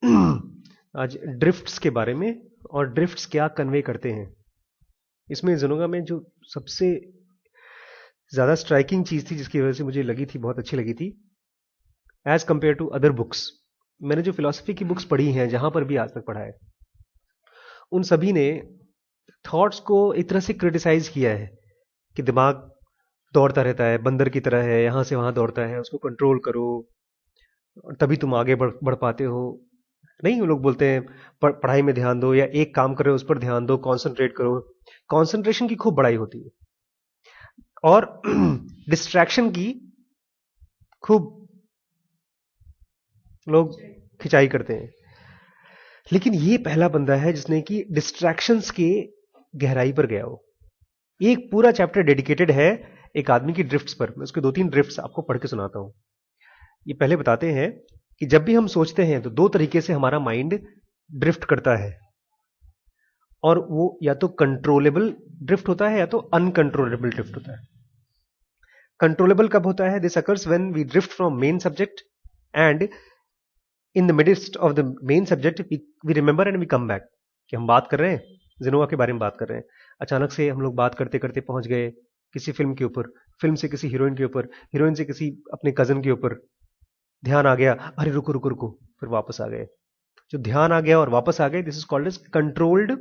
आज ड्रिफ्ट्स के बारे में और ड्रिफ्ट्स क्या कन्वे करते हैं। इसमें ज़ुनोगा में जो सबसे ज़्यादा स्ट्राइकिंग चीज़ थी जिसकी वजह से मुझे लगी थी, बहुत अच्छी लगी थी, as compared to other books, मैंने जो फिलॉसफी की बुक्स पढ़ी हैं जहां पर भी आज तक पढ़ा है, उन सभी ने थॉट्स को एक तरह से क्रिटिसाइज किया है कि दिमाग दौड़ता रहता है, बंदर की तरह है, यहां से वहां दौड़ता है, उसको कंट्रोल करो और तभी तुम आगे बढ़ पाते हो। नहीं, वो लोग बोलते हैं पढ़ाई में ध्यान दो, या एक काम कर रहे हो उस पर ध्यान दो, कंसंट्रेट करो। कंसंट्रेशन की खूब बड़ाई होती है और डिस्ट्रैक्शन की खूब लोग खिंचाई करते हैं। लेकिन ये पहला बंदा है जिसने कि डिस्ट्रैक्शंस के गहराई पर गया हो। एक पूरा चैप्टर डेडिकेटेड है एक आदमी की ड्रिफ्ट्स पर। मैं उसके 2-3 ड्रिफ्ट्स आपको पढ़ के सुनाता हूं। ये पहले बताते हैं कि जब भी हम सोचते हैं तो दो तरीके से हमारा माइंड ड्रिफ्ट करता है, और वो या तो कंट्रोलेबल ड्रिफ्ट होता है या तो अनकंट्रोलेबल ड्रिफ्ट होता है। कंट्रोलेबल कब होता है? This occurs when we drift from main subject and in the midst of the main subject we remember and we come back. कि हम बात कर रहे हैं, जिनोवा के बारे में बात कर रहे हैं, अचानक से हम लोग बात करते करते पहुंच गए किसी फिल्म के ऊपर, फिल्म से किसी हीरोइन के ऊपर, हीरोइन से किसी अपने कजन के ऊपर, ध्यान आ गया, अरे रुको रुको रुको, फिर वापस आ गए। जो ध्यान आ गया और वापस आ गए, this is called as controlled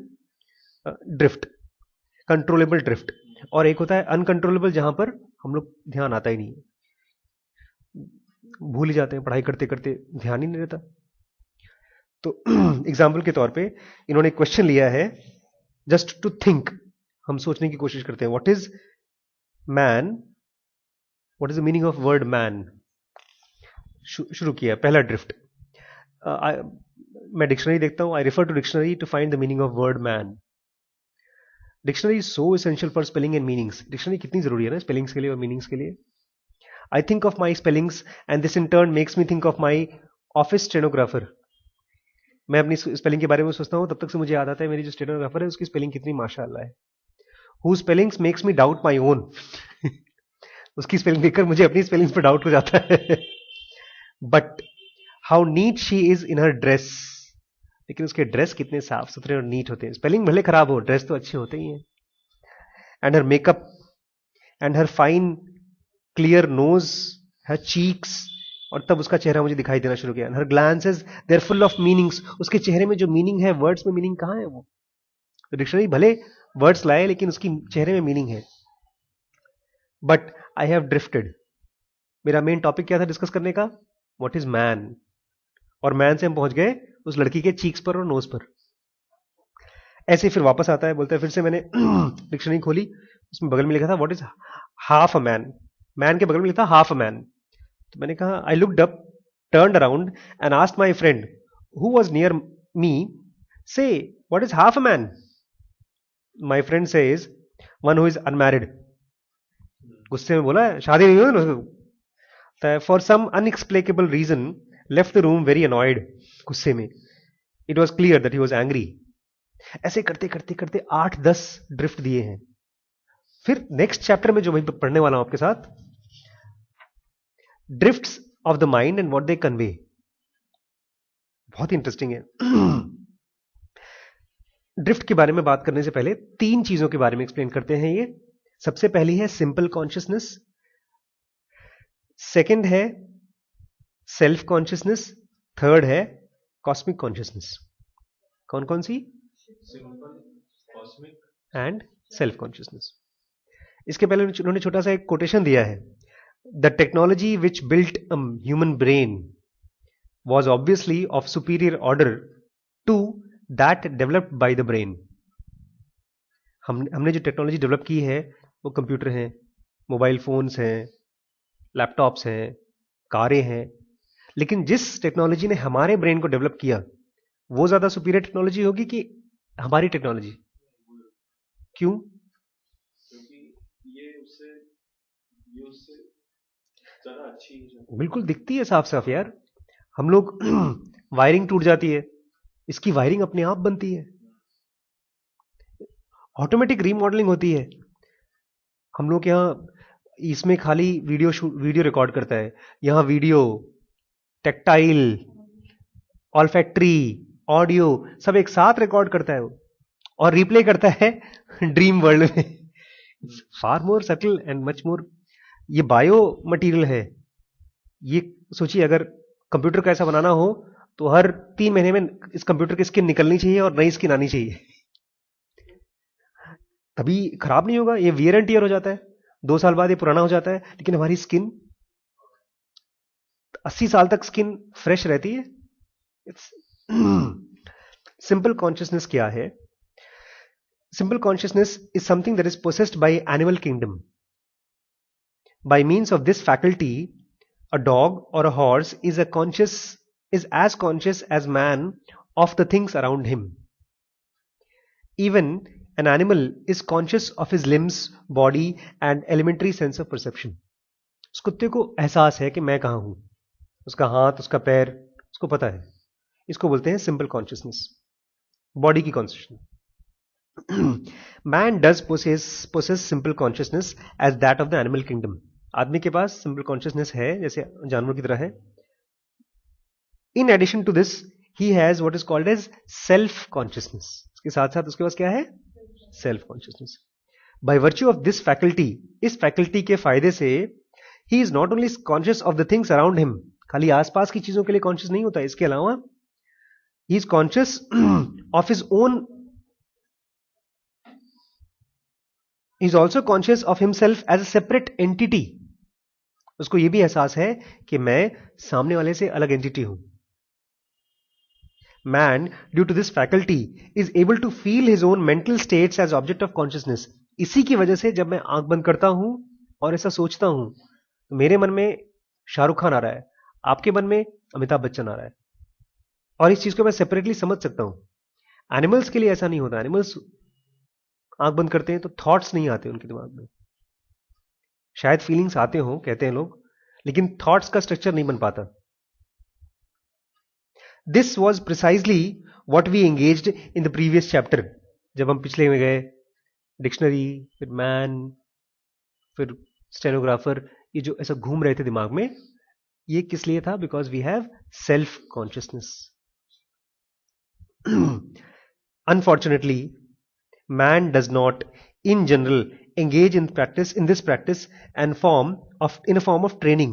drift, controllable drift. और एक होता है अनकंट्रोलेबल, जहां पर हम लोग ध्यान आता ही नहीं है, भूल ही जाते हैं, पढ़ाई करते करते ध्यान ही नहीं रहता। तो एग्जाम्पल के तौर पे इन्होंने क्वेश्चन लिया है, जस्ट टू थिंक, हम सोचने की कोशिश करते हैं, what is man, what is the meaning of word man. शुरू किया पहला ड्रिफ्ट। मैं डिक्शनरी देखता हूं, I refer to dictionary to find the meaning of word man. Dictionary is so essential for spelling and meanings. Dictionary कितनी जरूरी है ना स्पेलिंग्स के लिए और मीनिंग्स के लिए। I think of my spellings and this in turn makes me think of my office stenographer. मैं अपनी स्पेलिंग के बारे में सोचता हूं, तब तक से मुझे याद आता है मेरी जो स्टेनोग्राफर है उसकी स्पेलिंग कितनी माशाअल्लाह है। Who spellings makes me doubt my own. उसकी स्पेलिंग देखकर मुझे अपनी स्पेलिंग्स पर डाउट हो जाता है। But how neat she is in her dress. लेकिन उसके ड्रेस कितने साफ सुथरे और नीट होते हैं। स्पेलिंग भले खराब हो, ड्रेस तो अच्छे होते ही हैं। And her makeup and her fine clear nose, her cheeks, और तब उसका चेहरा मुझे दिखाई देना शुरू किया। Her glances they are full of meanings. उसके चेहरे में जो मीनिंग है, वर्ड्स में मीनिंग कहां है? वो तो डिक्शनरी भले वर्ड्स लाए लेकिन उसकी चेहरे में मीनिंग है। But I have drifted. मेरा मेन टॉपिक क्या था डिस्कस करने का? What is man. और मैन से हम पहुंच गए उस लड़की के चीक्स पर और नोज पर। ऐसे फिर वापस आता है, बोलता है, फिर से मैंने डिक्शनरी खोली, उसमें बगल में लिखा था what is half a man. Man के बगल में लिखा हाफ अ मैन। तो मैंने कहा, I looked up, turned around and asked my friend who was near me, say what is half a man. My friend says one who is unmarried. गुस्से में बोला, शादी नहीं हुई ना। For some unexplainable reason left the room very annoyed. गुस्से में। It was clear that he was angry. ऐसे करते करते करते 8-10 ड्रिफ्ट दिए हैं। फिर नेक्स्ट चैप्टर में जो मैं पढ़ने वाला हूं आपके साथ, drifts of the mind and what they convey, बहुत इंटरेस्टिंग है। ड्रिफ्ट के बारे में बात करने से पहले 3 चीजों के बारे में एक्सप्लेन करते हैं। ये सबसे पहली है सिंपल कॉन्शियसनेस, सेकंड है सेल्फ कॉन्शियसनेस, थर्ड है कॉस्मिक कॉन्शियसनेस। कौन कौन सी? Simple, cosmic and self consciousness. इसके पहले उन्होंने छोटा सा एक कोटेशन दिया है, the technology which built a human brain was obviously of superior order to that developed by the brain. हमने जो टेक्नोलॉजी डेवलप की है वो कंप्यूटर हैं, मोबाइल फोन्स हैं, लैपटॉप्स हैं, कारें हैं, लेकिन जिस टेक्नोलॉजी ने हमारे ब्रेन को डेवलप किया वो ज्यादा सुपीरियर टेक्नोलॉजी होगी कि हमारी टेक्नोलॉजी? क्यों? क्योंकि ये उससे ज्यादा अच्छी है। बिल्कुल दिखती है साफ साफ यार। हम लोग वायरिंग टूट जाती है, इसकी वायरिंग अपने आप बनती है, ऑटोमेटिक रीमॉडलिंग होती है। हम लोग यहाँ इसमें खाली वीडियो रिकॉर्ड करता है, यहाँ वीडियो, टेक्टाइल, ऑल्फैक्टरी, ऑडियो सब एक साथ रिकॉर्ड करता है वो और रिप्ले करता है ड्रीम वर्ल्ड में. Far more subtle and much more. ये बायो मटेरियल है. ये सोचिए अगर कंप्यूटर का ऐसा बनाना हो तो हर 3 महीने में इस कंप्यूटर की स्किन निकलनी चाहिए और नई स्किन आनी चाहिए, तभी खराब नहीं होगा. ये वियर एंड टियर हो जाता है, 2 साल बाद ये पुराना हो जाता है, लेकिन हमारी स्किन 80 साल तक स्किन फ्रेश रहती है. सिंपल कॉन्शियसनेस क्या है? Simple consciousness is something that is possessed bye animal kingdom. Bye means of this faculty a dog or a horse is as conscious as man of the things around him. Even an animal is conscious of his limbs, body and elementary sense of perception. उस कुत्ते को एहसास है कि मैं कहां हूं, उसका हाथ, उसका पैर, उसको पता है. इसको बोलते हैं सिंपल कॉन्शियसनेस, बॉडी की consciousness. Man does possess simple consciousness as that of the animal kingdom. आदमी के पास सिंपल कॉन्शियसनेस है जैसे जानवर की तरह है. In addition to this he has what is called as self consciousness. इसके साथ साथ उसके पास क्या है? Self consciousness. By virtue of this faculty, इस फैकल्टी के फायदे से ही is not only conscious of the things around him. खाली आसपास की चीजों के लिए कॉन्शियस नहीं होता, इसके अलावा he is conscious of his own, he is also conscious of himself as a separate entity. उसको यह भी एहसास है कि मैं सामने वाले से अलग एंटिटी हूं. Man, due to this faculty, is able to feel his own mental states as object of consciousness. इसी की वजह से जब मैं आंख बंद करता हूं और ऐसा सोचता हूं तो मेरे मन में शाहरुख खान आ रहा है, आपके मन में अमिताभ बच्चन आ रहा है, और इस चीज को मैं सेपरेटली समझ सकता हूं. एनिमल्स के लिए ऐसा नहीं होता. एनिमल्स आंख बंद करते हैं तो थॉट्स नहीं आते उनके दिमाग में. शायद फीलिंग्स आते हो कहते हैं लोग, लेकिन थॉट्स का स्ट्रक्चर नहीं बन पाता. This was precisely what we engaged in the previous chapter. जब हम पिछले में गए, डिक्शनरी, फिर मैन, फिर स्टेनोग्राफर, ये जो ऐसा घूम रहे थे दिमाग में, ये किस लिए था? Because we have self consciousness. Unfortunately man does not in general engage in this practice and in a form of training,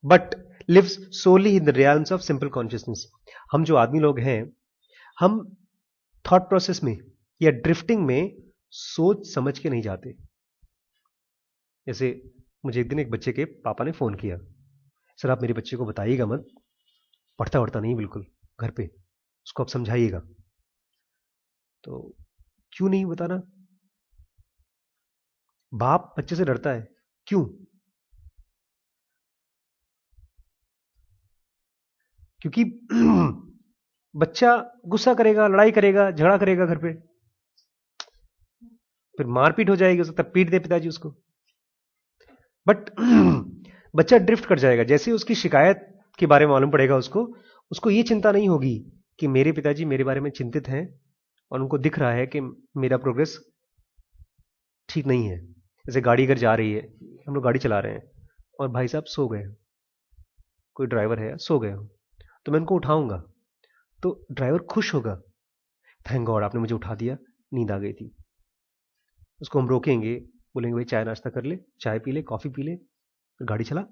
but lives solely in the realms of simple consciousness. हम जो आदमी लोग हैं, हम थॉट प्रोसेस में या drifting में सोच समझ के नहीं जाते. जैसे मुझे एक दिन एक बच्चे के पापा ने फोन किया, सर आप मेरे बच्चे को बताइएगा मत, पढ़ता वढ़ता नहीं बिल्कुल घर पे, उसको आप समझाइएगा. तो क्यों नहीं बताना? बाप बच्चे से डरता है. क्यों? क्योंकि बच्चा गुस्सा करेगा, लड़ाई करेगा, झगड़ा करेगा घर पे, फिर मारपीट हो जाएगी, उसको तब पीट दे पिताजी उसको. बट बच्चा ड्रिफ्ट कर जाएगा. जैसे उसकी शिकायत के बारे में मालूम पड़ेगा उसको ये चिंता नहीं होगी कि मेरे पिताजी मेरे बारे में चिंतित हैं और उनको दिख रहा है कि मेरा प्रोग्रेस ठीक नहीं है. जैसे गाड़ी अगर जा रही है, हम लोग गाड़ी चला रहे हैं और भाई साहब सो गए, कोई ड्राइवर है सो गए हो, तो मैं उनको उठाऊंगा तो ड्राइवर खुश होगा, थैंक गॉड आपने मुझे उठा दिया, नींद आ गई थी. उसको हम रोकेंगे, बोलेंगे भाई चाय नाश्ता कर ले, चाय पी ले, कॉफी पी ले, गाड़ी चला.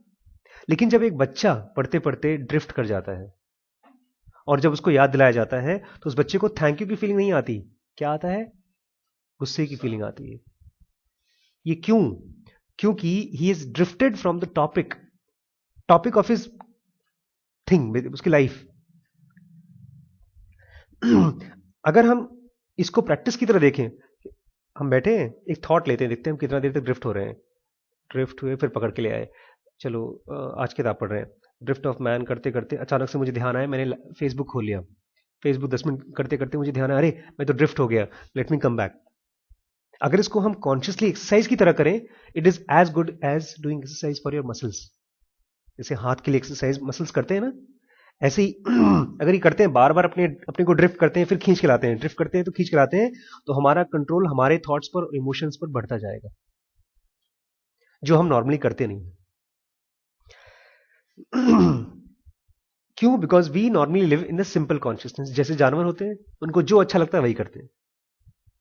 लेकिन जब एक बच्चा पढ़ते पढ़ते ड्रिफ्ट कर जाता है और जब उसको याद दिलाया जाता है तो उस बच्चे को थैंक यू की फीलिंग नहीं आती. क्या आता है? गुस्से की फीलिंग आती है. ये क्यों? क्योंकि he is drifted from the topic of his thing, उसकी लाइफ. अगर हम इसको प्रैक्टिस की तरह देखें, हम बैठे हैं, एक थॉट लेते हैं, देखते हैं हम कितना देर तक ड्रिफ्ट हो रहे हैं. ड्रिफ्ट हुए, फिर पकड़ के ले आए, चलो आज किताब पढ़ रहे हैं. ड्रिफ्ट ऑफ मैन करते करते अचानक से मुझे ध्यान आया, मैंने फेसबुक खोल लिया. फेसबुक 10 मिनट करते करते मुझे ध्यान आया, अरे मैं तो ड्रिफ्ट हो गया, लेट मी कम बैक. अगर इसको हम कॉन्शियसली एक्सरसाइज की तरह करें, it is as good as doing exercise for your muscles. जैसे हाथ के लिए एक्सरसाइज मसल्स करते हैं ना, ऐसे ही अगर ये करते हैं, बार बार अपने को ड्रिफ्ट करते हैं, फिर खींच के लाते हैं, ड्रिफ्ट करते हैं तो खींच के लाते हैं, तो हमारा कंट्रोल हमारे थॉट्स पर, इमोशंस पर बढ़ता जाएगा, जो हम नॉर्मली करते नहीं. क्यों? Because we normally live in the simple consciousness. जैसे जानवर होते हैं, उनको जो अच्छा लगता है वही करते हैं.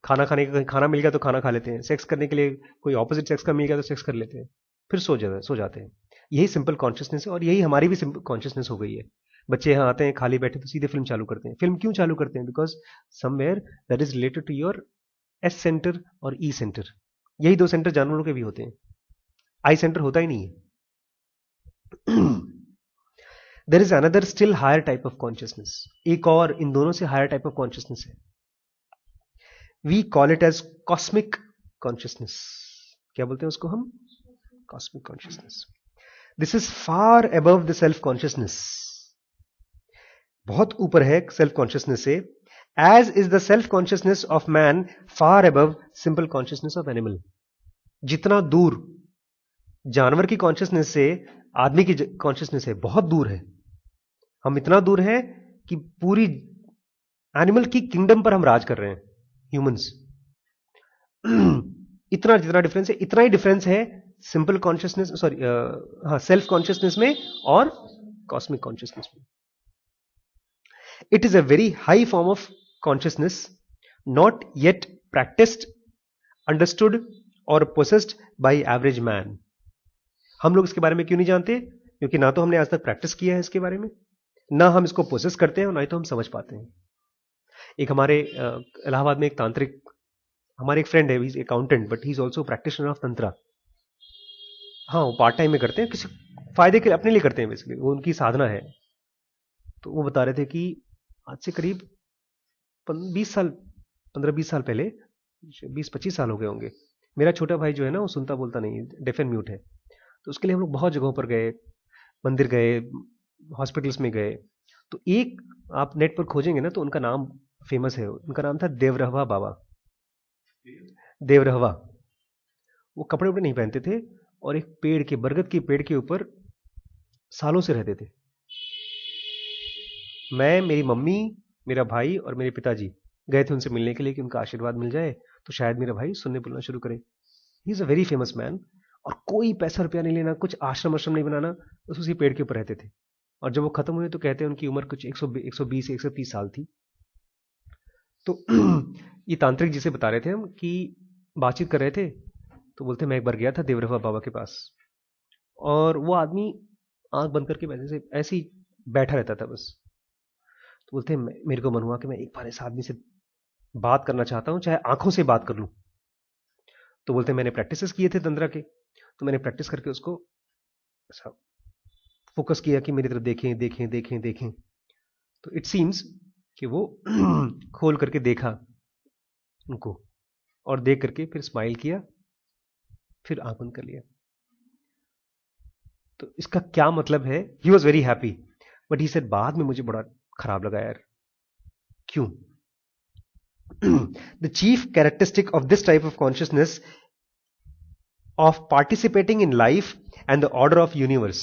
खाना मिल गया तो खाना खा लेते हैं. सेक्स करने के लिए कोई ऑपोजिट सेक्स का मिल गया तो सेक्स कर लेते हैं, फिर सो जाते हैं. यही सिंपल कॉन्शियसनेस है, और यही हमारी भी सिंपल कॉन्शियसनेस हो गई है. बच्चे यहाँ आते हैं, खाली बैठे तो सीधे फिल्म चालू करते हैं. फिल्म क्यों चालू करते हैं? Because somewhere that is related to your S centre और ई सेंटर. यही दो सेंटर जानवरों के भी होते हैं. आई सेंटर होता ही नहीं है. There is another still higher type of consciousness. एक और इन दोनों से हायर टाइप ऑफ कॉन्शियसनेस है. We call it as cosmic consciousness. क्या बोलते हैं उसको हम? Cosmic consciousness. This is far above the self consciousness. बहुत ऊपर है सेल्फ कॉन्शियसनेस से. As is the self consciousness of man far above simple consciousness of animal. जितना दूर जानवर की कॉन्शियसनेस से आदमी की कॉन्शियसनेस है, बहुत दूर है. हम इतना दूर हैं कि पूरी एनिमल की किंगडम पर हम राज कर रहे हैं, ह्यूमंस. इतना जितना डिफरेंस है, इतना ही डिफरेंस है सिंपल कॉन्शियसनेस, सॉरी हाँ, सेल्फ कॉन्शियसनेस में और कॉस्मिक कॉन्शियसनेस में. It is a very high form of consciousness, not yet practised, understood और पोसेस्ड बाय एवरेज मैन. हम लोग इसके बारे में क्यों नहीं जानते? क्योंकि ना तो हमने आज तक प्रैक्टिस किया है इसके बारे में, ना हम इसको पोसेस करते हैं, और ना ही तो हम समझ पाते हैं. एक हमारे इलाहाबाद में एक तांत्रिक, हमारे एक फ्रेंड है, he is accountant but he is also practitioner of tantra. हाँ, वो पार्ट टाइम में करते हैं, किसी फायदे के लिए, अपने लिए करते हैं बेसिकली, वो उनकी साधना है. तो वो बता रहे थे कि आज से करीब 15-20 साल पहले, 20-25 साल हो गए होंगे, मेरा छोटा भाई जो है ना, वो सुनता बोलता नहीं है, डेफ एंड म्यूट है. तो उसके लिए हम लोग बहुत जगहों पर गए, मंदिर गए, हॉस्पिटल्स में गए. तो एक आप नेट पर खोजेंगे ना तो उनका नाम फेमस है. उनका नाम था देवरहवा बाबा. देवरहवा. वो कपड़े उपड़े नहीं पहनते थे, और एक पेड़ के, बरगद के पेड़ के ऊपर सालों से रहते थे. मैं, मेरी मम्मी, मेरा भाई और मेरे पिताजी गए थे उनसे मिलने के लिए कि उनका आशीर्वाद मिल जाए तो शायद मेरा भाई सुनने बोलना शुरू करे. ही is a very famous man, और कोई पैसा रुपया नहीं लेना, कुछ आश्रम आश्रम नहीं बनाना, बस उसी पेड़ के ऊपर रहते थे. और जब वो खत्म हुए तो कहते हैं उनकी उम्र कुछ 120 130 साल थी. तो ये तांत्रिक जी से बता रहे थे हम कि बातचीत कर रहे थे, तो बोलते मैं एक बार गया था देवरहवा बाबा के पास, और वो आदमी आंख बंद करके वैसे से ऐसे ही बैठा रहता था बस. तो बोलते मेरे को मन हुआ कि मैं एक बार इस आदमी से बात करना चाहता हूं, चाहे आंखों से बात कर लूं. तो बोलते मैंने प्रैक्टिसेस किए थे तंत्रा के, तो मैंने प्रैक्टिस करके उसको ऐसा फोकस किया कि मेरी तरफ देखें देखें देखें देखें. तो इट सीम्स कि वो खोल करके देखा उनको, और देख करके फिर स्माइल किया, फिर आंख बंद कर लिया. तो इसका क्या मतलब है? He was very happy, but he said बाद में मुझे बड़ा खराब लगा यार. क्यों? The chief characteristic of this type of consciousness of participating in life and the order of universe.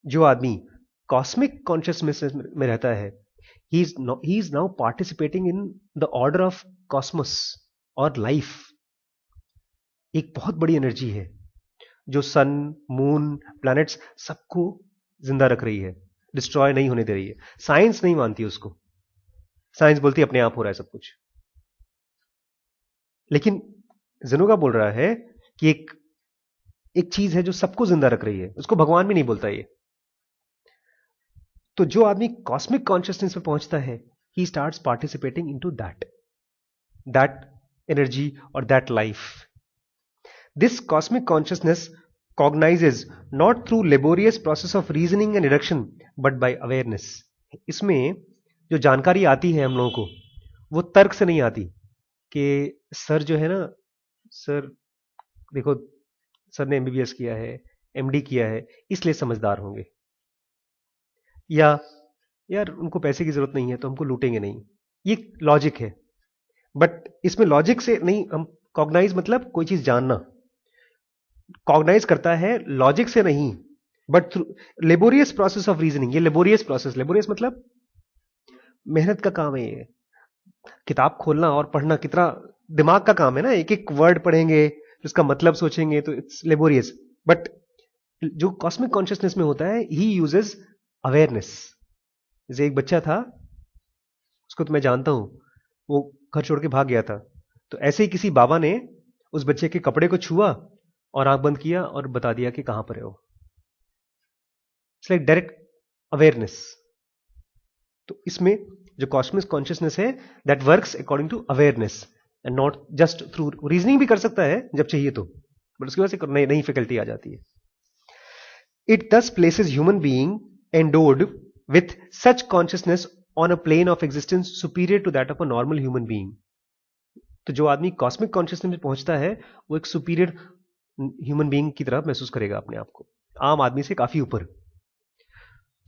जो आदमी कॉस्मिक कॉन्शियसनेस में रहता है, he is now participating in the order of cosmos और लाइफ. एक बहुत बड़ी एनर्जी है जो सन, मून, प्लैनेट्स सबको जिंदा रख रही है, डिस्ट्रॉय नहीं होने दे रही है. साइंस नहीं मानती उसको. साइंस बोलती है अपने आप हो रहा है सब कुछ. लेकिन ज़ेनोगा बोल रहा है कि एक चीज है जो सबको जिंदा रख रही है, उसको भगवान भी नहीं बोलता ये. तो जो आदमी कॉस्मिक कॉन्शियसनेस पे पहुंचता है, he starts participating into that energy और that life. This cosmic consciousness cognizes not through laborious process of reasoning and deduction but by awareness. इसमें जो जानकारी आती है हम लोगों को, वो तर्क से नहीं आती कि सर जो है ना, सर देखो सर ने एमबीबीएस किया है, एमडी किया है, इसलिए समझदार होंगे, या यार उनको पैसे की जरूरत नहीं है तो हमको लूटेंगे नहीं. ये लॉजिक है, बट इसमें लॉजिक से नहीं. हम कॉग्नाइज मतलब कोई चीज जानना, कॉग्नाइज करता है लॉजिक से नहीं, but through laborious process of reasoning. ये लेबोरियस प्रोसेस, लेबोरियस मतलब मेहनत का काम है. ये किताब खोलना और पढ़ना कितना दिमाग का काम है ना, एक एक वर्ड पढ़ेंगे, उसका मतलब सोचेंगे, तो इट्स लेबोरियस. बट जो कॉस्मिक कॉन्शियसनेस में होता है, ही यूजेस अवेयरनेस. जैसे एक बच्चा था, उसको तो मैं जानता हूं, वो घर छोड़ के भाग गया था, तो ऐसे ही किसी बाबा ने उस बच्चे के कपड़े को छुआ और आंख बंद किया और बता दिया कि कहां पर है वो। It's like direct awareness. तो इसमें जो कॉस्मिक कॉन्शियसनेस है, that works according to awareness and not just through reasoning. भी कर सकता है जब चाहिए तो, बट उसकी वजह से नई नई फैकल्टी आ जाती है। It thus places human being endowed with such consciousness on a plane of existence superior to that of a normal human being. तो जो आदमी कॉस्मिक कॉन्शियसनेस में पहुंचता है, वो एक सुपीरियर ह्यूमन बीइंग की तरह महसूस करेगा अपने आप को, आम आदमी से काफी ऊपर।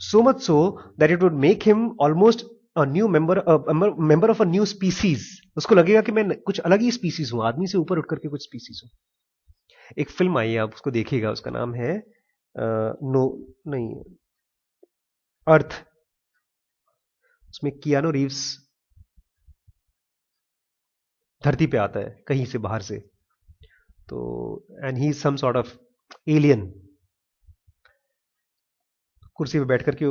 So much so that it would make him almost a new member of a new species. उसको लगेगा कि मैं कुछ अलग ही स्पीसीज हूं, आदमी से ऊपर उठ करके कुछ स्पीसीज हूं। एक फिल्म आई है, आप उसको देखिएगा, उसका नाम है नो नहीं अर्थ। उसमें कियानो रीव्स धरती पे आता है कहीं से बाहर से, तो and he is some sort of alien. कुर्सी पे बैठ करके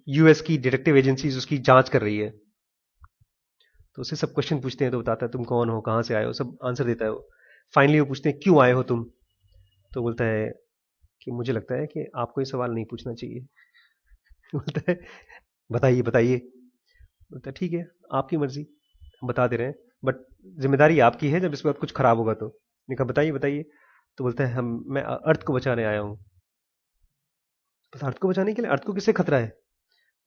यूएस की डिटेक्टिव एजेंसीज उसकी जांच कर रही है, तो उससे सब क्वेश्चन पूछते हैं, तो बताता है तुम कौन हो, कहां से आए हो, सब आंसर देता है वो। फाइनली वो पूछते हैं क्यों आए हो तुम, तो बोलता है कि मुझे लगता है कि आपको ये सवाल नहीं पूछना चाहिए। बोलता है बताइए बताइए। बोलता है ठीक है आपकी मर्जी, हम बता दे रहे हैं, बट जिम्मेदारी आपकी है, जब इसके बाद कुछ खराब होगा तो। मैंने कहा बताइए बताइए। तो बोलता है मैं अर्थ को बचाने आया हूँ। बस अर्थ को बचाने के लिए? अर्थ को किससे खतरा है?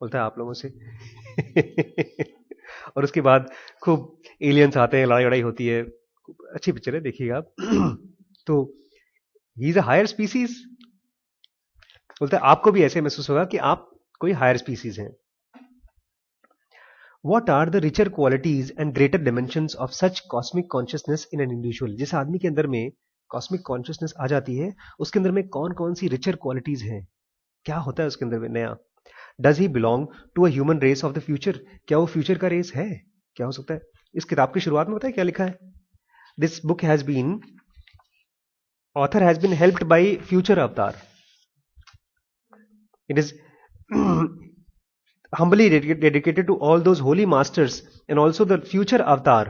बोलता है आप लोगों से। और उसके बाद खूब एलियंस आते हैं, लड़ाई लड़ाई होती है, अच्छी पिक्चर है, देखिएगा आप। तो he is a higher species. बोलता है आपको भी ऐसे महसूस होगा कि आप कोई हायर स्पीसीज हैं। What are the richer qualities and greater dimensions of such cosmic consciousness in an individual? जिस आदमी के अंदर में कॉस्मिक कॉन्शियसनेस आ जाती है, उसके अंदर में कौन कौन सी रिचर क्वालिटीज हैं, क्या होता है उसके अंदर में नया? Does he belong to a human race of the future? क्या वो फ्यूचर का रेस है? क्या हो सकता है? इस किताब की शुरुआत में बताया क्या लिखा है? This book has been author has been helped by future avatar. It is humbly dedicated to all those holy masters and also the future avatar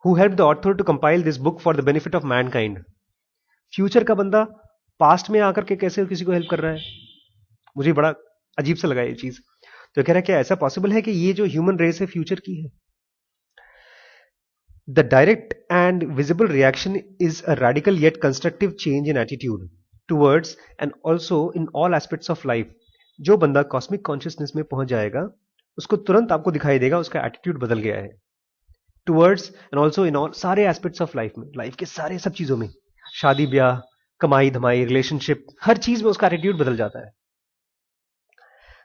who helped the author to compile this book for the benefit of mankind. Future का बंदा past में आकर के कैसे किसी को help कर रहा है? मुझे बड़ा अजीब सा लगा ये चीज। तो कह रहा है क्या ऐसा पॉसिबल है कि ये जो ह्यूमन रेस है फ्यूचर की है? The direct and visible reaction is a radical yet constructive change in attitude towards and also in all aspects of life. जो बंदा कॉस्मिक कॉन्शियसनेस में पहुंच जाएगा, उसको तुरंत आपको दिखाई देगा उसका एटीट्यूड बदल गया है towards and also in all सारे एस्पेक्ट्स ऑफ लाइफ में, लाइफ के सारे सब चीजों में, शादी ब्याह, कमाई धमाई, रिलेशनशिप, हर चीज में उसका एटीट्यूड बदल जाता है।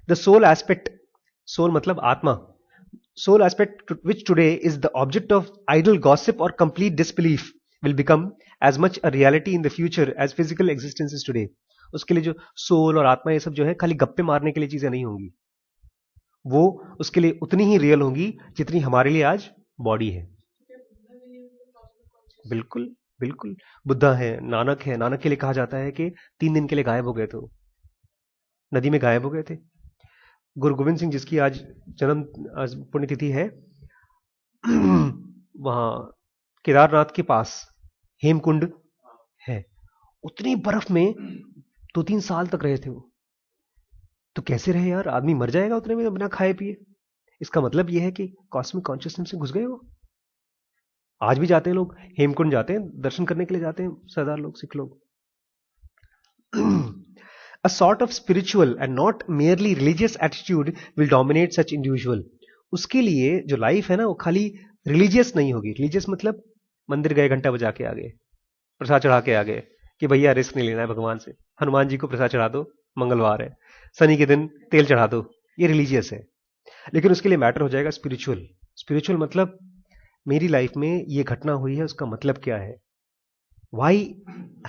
द सोल एस्पेक्ट, सोल मतलब आत्मा, soul aspect which today is the object of idle gossip और complete disbelief will become as much a reality in the future as physical existence is today. उसके लिए जो soul और आत्मा ये सब जो है खाली गप्पे मारने के लिए चीजें नहीं होंगी, वो उसके लिए उतनी ही रियल होंगी जितनी हमारे लिए आज बॉडी है। बिल्कुल बिल्कुल। बुद्धा है, नानक है। नानक के लिए कहा जाता है कि 3 दिन के लिए गायब हो गए थे, नदी में गायब हो गए थे। गुरु गोविंद सिंह जिसकी आज जन्म आज पुण्यतिथि है, वहां केदारनाथ के पास हेमकुंड है, उतनी बर्फ में 2-3 साल तक रहे थे वो। तो कैसे रहे यार? आदमी मर जाएगा उतने में बिना खाए पिए। इसका मतलब यह है कि कॉस्मिक कॉन्शियसनेस में घुस गए वो। आज भी जाते हैं लोग, हेमकुंड जाते हैं, दर्शन करने के लिए जाते हैं सरदार लोग, सिख लोग। A sort of spiritual and not merely religious attitude will dominate such individual. उसके लिए जो लाइफ है ना, वो खाली रिलीजियस नहीं होगी। रिलीजियस मतलब मंदिर गए, घंटा बजा के आ गए, प्रसाद चढ़ा के आ गए कि भैया रिस्क नहीं लेना है भगवान से, हनुमान जी को प्रसाद चढ़ा दो, मंगलवार है, शनि के दिन तेल चढ़ा दो, ये रिलीजियस है। लेकिन उसके लिए मैटर हो जाएगा स्पिरिचुअल। स्पिरिचुअल मतलब मेरी लाइफ में ये घटना हुई है, उसका मतलब क्या है? Why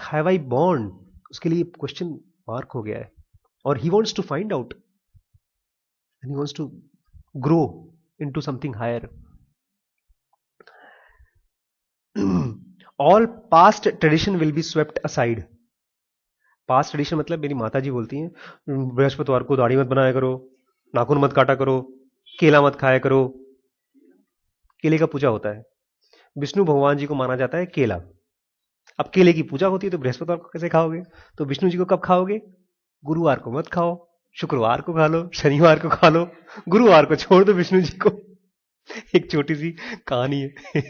have I born? उसके लिए क्वेश्चन मार्क हो गया है, और he wants to find out and he wants to grow into something higher. All past tradition will be swept aside. Past tradition मतलब मेरी माता जी बोलती हैं बृहस्पतिवार को दाढ़ी मत बनाया करो, नाखून मत काटा करो, केला मत खाया करो। केले का पूजा होता है, विष्णु भगवान जी को माना जाता है केला। अब केले की पूजा होती है तो बृहस्पतिवार को कैसे खाओगे? तो विष्णु जी को कब खाओगे? गुरुवार को मत खाओ, शुक्रवार को खा लो, शनिवार को खा लो, गुरुवार को छोड़ दो विष्णु जी को। एक छोटी सी कहानी है।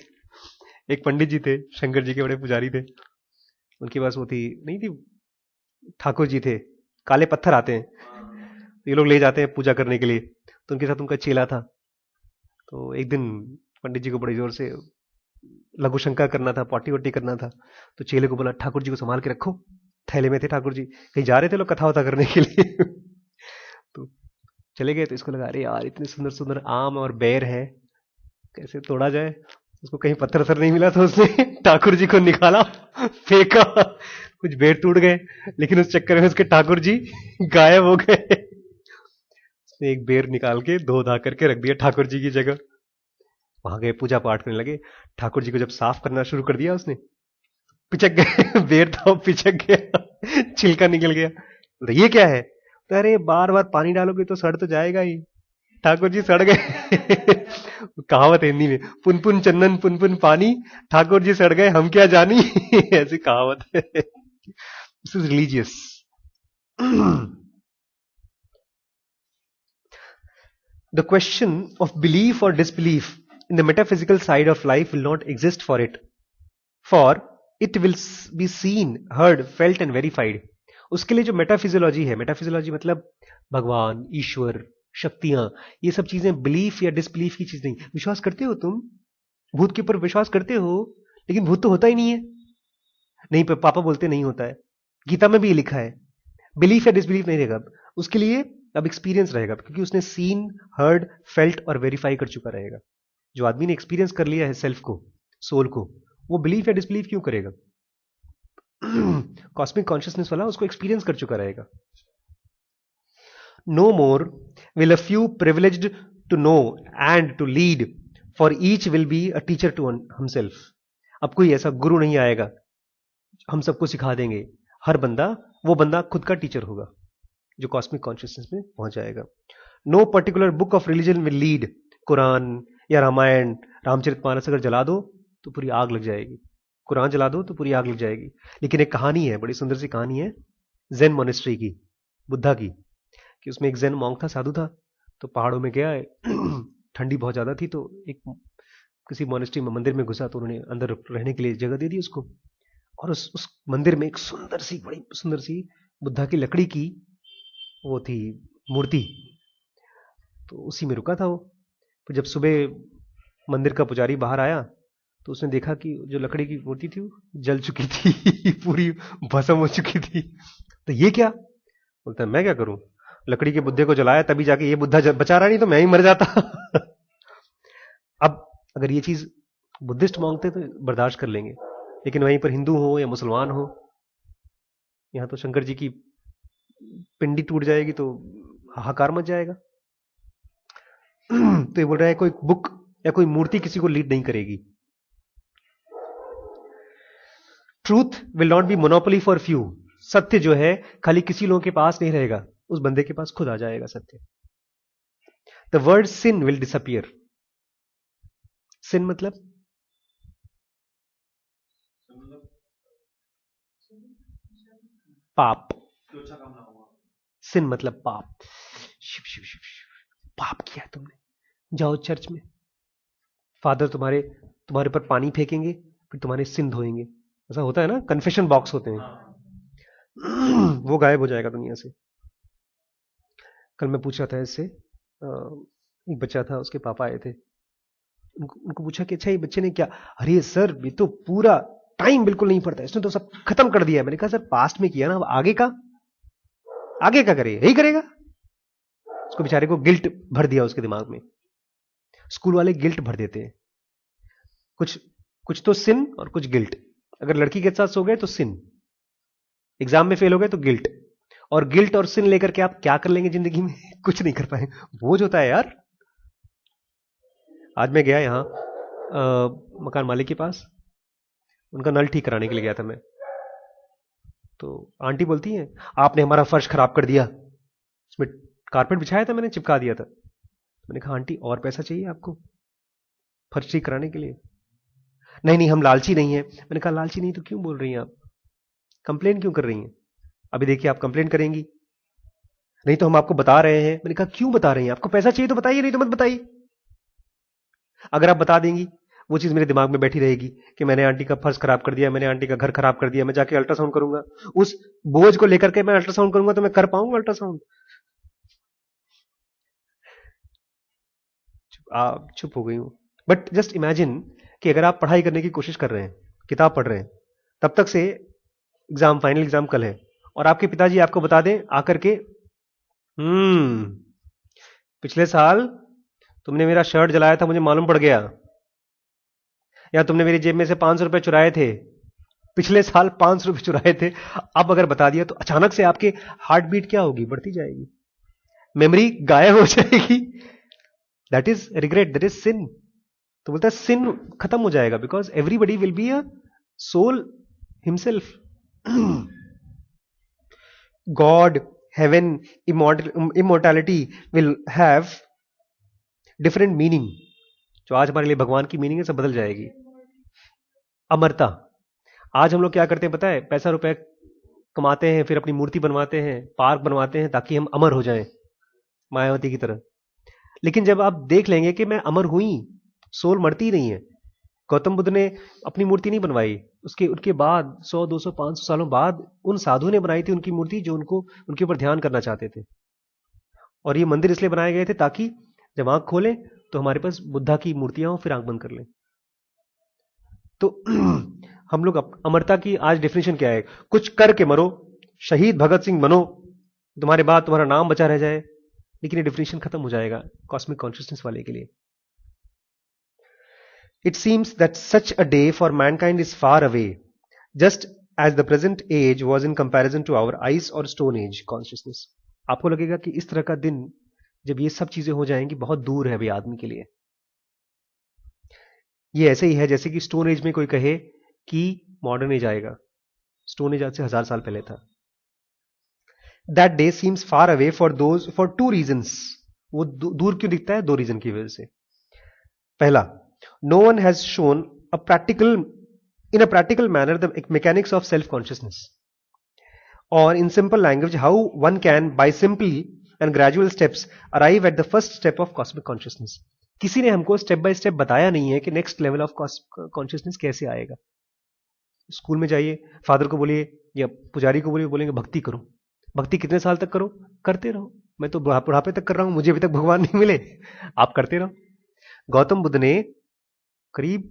एक पंडित जी थे, शंकर जी के बड़े पुजारी थे। उनके पास वो थी नहीं थी, ठाकुर जी थे, काले पत्थर आते हैं, तो ये लोग ले जाते हैं पूजा करने के लिए। तो उनके साथ उनका चेला था। तो एक दिन पंडित जी को बड़ी जोर से लघु शंका करना था, पॉटी वोटी करना था। तो चेले को बोला, ठाकुर जी को संभाल के रखो। थैले में थे ठाकुर जी, कहीं जा रहे थे लोग कथा वथा करने के लिए। तो चले गए। तो इसको लगा, अरे यार इतने सुंदर सुंदर आम और बेर है, कैसे तोड़ा जाए। उसको कहीं पत्थर वत्थर नहीं मिला, तो उसने ठाकुर जी को निकाला, फेंका, कुछ बेर टूट गए, लेकिन उस चक्कर में उसके ठाकुर जी गायब हो गए। उसने एक बेर निकाल के धो धा करके रख दिया ठाकुर जी की जगह। वहां गए, पूजा पाठ करने लगे। ठाकुर जी को जब साफ करना शुरू कर दिया उसने, पिचक गए। बेर था वो पिचक गया, छिलका निकल गया। तो ये क्या है? तो अरे बार बार पानी डालोगे तो सड़ तो जाएगा ही। ठाकुर जी सड़ गए। कहावत है हिंदी में, पुन पुन चंदन पुन पुन पानी, ठाकुर जी सड़ गए हम क्या जानी। ऐसी कहावत है। This is religious. The question of belief or disbelief in the metaphysical side of life will not exist for it. For it will be seen, heard, felt and verified. उसके लिए जो मेटाफिजियोलॉजी है, मेटाफिजियोलॉजी मतलब भगवान, ईश्वर, शक्तियां, ये सब चीजें बिलीफ या डिसबिलीफ की चीज नहीं। विश्वास करते हो तुम? भूत के ऊपर विश्वास करते हो? लेकिन भूत तो होता ही नहीं है। नहीं, पापा बोलते नहीं होता है, गीता में भी ये लिखा है। बिलीफ या डिसबिलीफ नहीं रहेगा उसके लिए, अब एक्सपीरियंस रहेगा, क्योंकि उसने सीन, हर्ड, फेल्ट और वेरीफाई कर चुका रहेगा। जो आदमी ने एक्सपीरियंस कर लिया है सेल्फ को, सोल को, वो बिलीफ या डिसबिलीफ क्यों करेगा? कॉस्मिक कॉन्शियसनेस वाला उसको एक्सपीरियंस कर चुका रहेगा। No more will a few privileged to know and to lead, for each will be a teacher to himself. अब कोई ऐसा गुरु नहीं आएगा हम सबको सिखा देंगे। हर बंदा, वो बंदा खुद का टीचर होगा जो कॉस्मिक कॉन्शियसनेस में पहुंच जाएगा। No particular book of religion will lead. Quran या रामायण, रामचरितमानस अगर जला दो तो पूरी आग लग जाएगी, कुरान जला दो तो पूरी आग लग जाएगी। लेकिन एक कहानी है, बड़ी सुंदर सी कहानी है जेन मोनेस्ट्री की, बुद्धा की, कि उसमें एक जेन मॉन्क था, साधु था। तो पहाड़ों में गया, ठंडी बहुत ज्यादा थी, तो एक किसी मोनेस्ट्री में, मंदिर में घुसा, तो उन्होंने अंदर रहने के लिए जगह दे दी उसको। और उस मंदिर में एक सुंदर सी, बड़ी सुंदर सी बुद्धा की लकड़ी की वो थी मूर्ति। तो उसी में रुका था वो। फिर जब सुबह मंदिर का पुजारी बाहर आया तो उसने देखा कि जो लकड़ी की मूर्ति थी वो जल चुकी थी, पूरी भस्म हो चुकी थी। तो ये क्या? बोलता है, मैं क्या करूं, लकड़ी के बुद्धे को जलाया तभी जाके ये बुद्धा बचा रहा, नहीं तो मैं ही मर जाता। अब अगर ये चीज बुद्धिस्ट मांगते तो बर्दाश्त कर लेंगे, लेकिन वहीं पर हिंदू हो या मुसलमान हो, यहां तो शंकर जी की पिंडी टूट जाएगी तो हाहाकार मच जाएगा। तो ये बोल रहा है कोई बुक या कोई मूर्ति किसी को लीड नहीं करेगी। Truth will not be monopoly for few. सत्य जो है खाली किसी लोगों के पास नहीं रहेगा, उस बंदे के पास खुद आ जाएगा सत्य। The word sin will disappear. Sin मतलब पाप। सिन मतलब पाप। शिव शिव शिव शिव, पाप किया तुमने, जाओ चर्च में, फादर तुम्हारे पर पानी फेंकेंगे, फिर तुम्हारे सिन धोएंगे। ऐसा होता है ना, कन्फेशन बॉक्स होते हैं। वो गायब हो जाएगा दुनिया से। कल मैं पूछ रहा था इससे, एक बच्चा था, उसके पापा आए थे, उनको पूछा कि अच्छा ये बच्चे ने क्या? अरे सर ये तो पूरा टाइम बिल्कुल नहीं पड़ता, इसने तो सब खत्म कर दिया है। मैंने कहा सर पास्ट में किया ना, अब आगे का करे, यही करेगा। उसको बेचारे को गिल्ट भर दिया उसके दिमाग में। स्कूल वाले गिल्ट भर देते हैं, कुछ तो सिन और कुछ गिल्ट। अगर लड़की के साथ सो गए तो सिन, एग्जाम में फेल हो गए तो गिल्ट, और गिल्ट और सिन लेकर के आप क्या कर लेंगे जिंदगी में? कुछ नहीं कर पाए। बोझ होता है यार। आज मैं गया यहां मकान मालिक के पास, उनका नल ठीक कराने के लिए गया था मैं। तो आंटी बोलती हैं, आपने हमारा फर्श खराब कर दिया, इसमें कारपेट बिछाया था मैंने, चिपका दिया था। मैंने कहा आंटी और पैसा चाहिए आपको फर्श ठीक कराने के लिए? नहीं नहीं, हम लालची नहीं है। मैंने कहा लालची नहीं तो क्यों बोल रही हैं आप, कंप्लेन क्यों कर रही हैं? अभी देखिए आप कंप्लेन करेंगी, नहीं तो हम आपको बता रहे हैं। मैंने कहा क्यों बता रही हैं? आपको पैसा चाहिए तो बताइए, नहीं तो मत बताइए। अगर आप बता देंगी वो चीज मेरे दिमाग में बैठी रहेगी कि मैंने आंटी का फर्श खराब कर दिया, मैंने आंटी का घर खराब कर दिया, मैं जाके अल्ट्रासाउंड करूंगा। उस बोझ को लेकर के मैं अल्ट्रासाउंड करूंगा तो मैं कर पाऊंगा अल्ट्रासाउंड? आप चुप हो गई हूं। बट जस्ट इमेजिन कि अगर आप पढ़ाई करने की कोशिश कर रहे हैं, किताब पढ़ रहे हैं, तब तक से एग्जाम, फाइनल एग्जाम कल है, और आपके पिताजी आपको बता दें आकर के, पिछले साल तुमने मेरा शर्ट जलाया था, मुझे मालूम पड़ गया, या तुमने मेरी जेब में से 500 रुपए चुराए थे, पिछले साल 500 रुपए चुराए थे। अब अगर बता दिया तो अचानक से आपके हार्ट बीट क्या होगी? बढ़ती जाएगी, मेमोरी गायब हो जाएगी। That is regret, that is sin. तो बोलता है सिन खत्म हो जाएगा, because everybody will be a soul himself. God, heaven, immortality will have different meaning. जो आज हमारे लिए भगवान की मीनिंग है सब बदल जाएगी। अमरता, आज हम लोग क्या करते हैं पता है? पैसा रुपए कमाते हैं, फिर अपनी मूर्ति बनवाते हैं, पार्क बनवाते हैं ताकि हम अमर हो जाएं, मायावती की तरह। लेकिन जब आप देख लेंगे कि मैं अमर हुई, सोल मरती ही नहीं है। गौतम बुद्ध ने अपनी मूर्ति नहीं बनवाई, उसके उनके बाद 100 200 500 सालों बाद उन साधु ने बनाई थी उनकी मूर्ति, जो उनको उनके ऊपर ध्यान करना चाहते थे। और ये मंदिर इसलिए बनाए गए थे ताकि जब आंख खोलें तो हमारे पास बुद्धा की मूर्तियां हो, फिर आंख बंद कर लें। तो हम लोग अमरता की आज डेफिनेशन क्या है? कुछ करके मरो, शहीद भगत सिंह बनो, तुम्हारे बाद तुम्हारा नाम बचा रह जाए। लेकिन ये डेफिनेशन खत्म हो जाएगा कॉस्मिक कॉन्शियसनेस वाले के लिए। It seems that such a day for mankind is far away, just as the present age was in comparison to our ice or stone age consciousness. आपको लगेगा कि इस तरह का दिन जब ये सब चीजें हो जाएंगी बहुत दूर है अभी आदमी के लिए। ये ऐसे ही है जैसे कि स्टोन एज में कोई कहे कि मॉडर्न एज आएगा। स्टोन एज आज से 1000 साल पहले था। That day seems far away for those for 2 reasons. वो दूर क्यों दिखता है? 2 रीजन की वजह से। पहला, no one has shown in a practical manner the mechanics of self-consciousness, or in simple language how one can by simple and gradual steps arrive at the first step of cosmic consciousness. किसी ने हमको step by step बताया नहीं है कि next level of consciousness कैसे आएगा। School में जाइए, फादर को बोलिए या पुजारी को बोलिए, बोलेंगे भक्ति करो। भक्ति कितने साल तक करो? करते रहो। मैं तो बुढ़ापे तक कर रहा हूं, मुझे अभी तक भगवान नहीं मिले। आप करते रहो। गौतम बुद्ध ने करीब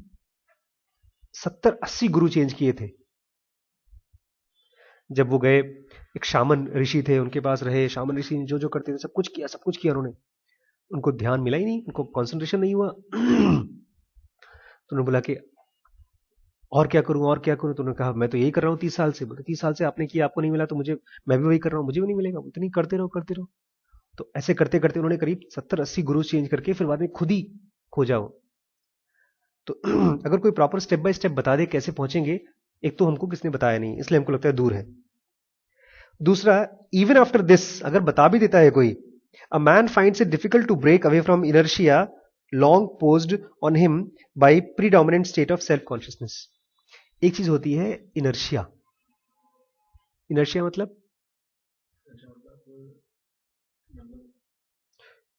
70-80 गुरु चेंज किए थे। जब वो गए, एक शामन ऋषि थे, उनके पास रहे। शामन ऋषि ने जो जो करते थे सब कुछ किया उन्होंने। उनको ध्यान मिला ही नहीं, उनको कंसंट्रेशन नहीं हुआ। तो उन्होंने बोला कि और क्या करूं और क्या करूं? तो उन्होंने कहा मैं तो यही कर रहा हूं 30 साल से। बोले 30 साल से आपने किया, आपको नहीं मिला तो मैं भी वही कर रहा हूं, मुझे भी नहीं मिलेगा। बोलते नहीं, करते रहो। तो ऐसे करते करते उन्होंने करीब 70-80 गुरु चेंज करके फिर बाद में खुद ही खोजा हो। तो अगर कोई प्रॉपर स्टेप बाय स्टेप बता दे कैसे पहुंचेंगे, एक तो हमको किसने बताया नहीं, इसलिए हमको लगता है दूर है। दूसरा, इवन आफ्टर दिस अगर बता भी देता है कोई, a man finds it difficult to break away from inertia long posed on him by predominant state of self consciousness. एक चीज होती है इनर्शिया। इनर्शिया मतलब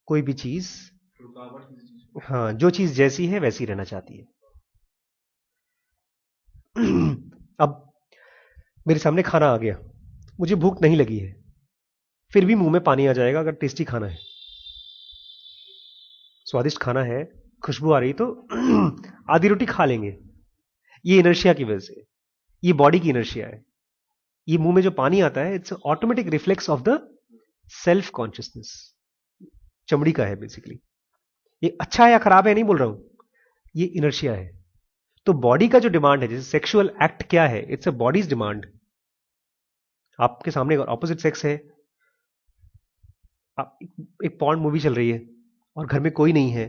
कोई भी चीज, हाँ, जो चीज जैसी है वैसी रहना चाहती है। अब मेरे सामने खाना आ गया, मुझे भूख नहीं लगी है, फिर भी मुंह में पानी आ जाएगा अगर टेस्टी खाना है, स्वादिष्ट खाना है, खुशबू आ रही तो आधी रोटी खा लेंगे। ये इनर्शिया की वजह से, ये बॉडी की इनर्शिया है। ये मुंह में जो पानी आता है, it's automatic reflex of the self consciousness. चमड़ी का है बेसिकली। ये अच्छा है या खराब है नहीं बोल रहा हूं, ये इनर्शिया है। तो बॉडी का जो डिमांड है, जैसे सेक्सुअल एक्ट क्या है, इट्स अ बॉडीज डिमांड। आपके सामने ऑपोजिट सेक्स है, एक पॉर्न मूवी चल रही है और घर में कोई नहीं है,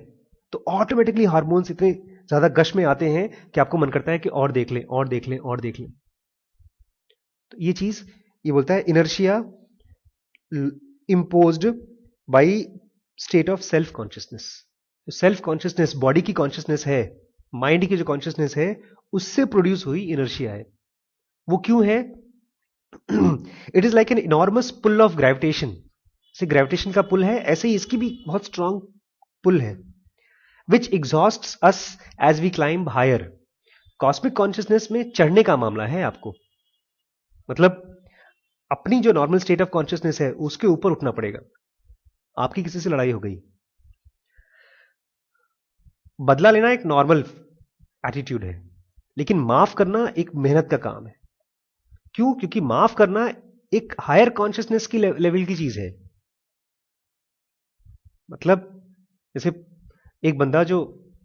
तो ऑटोमेटिकली हार्मोन्स इतने ज्यादा गश में आते हैं कि आपको मन करता है कि और देख लें और देख लें और देख लें। तो ये चीज, ये बोलता है inertia imposed by state of self consciousness. Self consciousness body की कॉन्शियसनेस है, माइंड की जो कॉन्शियसनेस है उससे प्रोड्यूस हुई इनर्शिया है। वो क्यों है? It is like an enormous pull of gravitation. जैसे ग्रेविटेशन का पुल है, ऐसे ही इसकी भी बहुत स्ट्रांग पुल है, which exhausts us as we climb higher. Cosmic consciousness में चढ़ने का मामला है आपको, मतलब अपनी जो नॉर्मल स्टेट ऑफ कॉन्शियसनेस है उसके ऊपर उठना पड़ेगा। आपकी किसी से लड़ाई हो गई, बदला लेना एक नॉर्मल एटीट्यूड है, लेकिन माफ करना एक मेहनत का काम है। क्यों? क्योंकि माफ करना एक हायर कॉन्शियसनेस की लेवल की चीज है। मतलब जैसे एक बंदा जो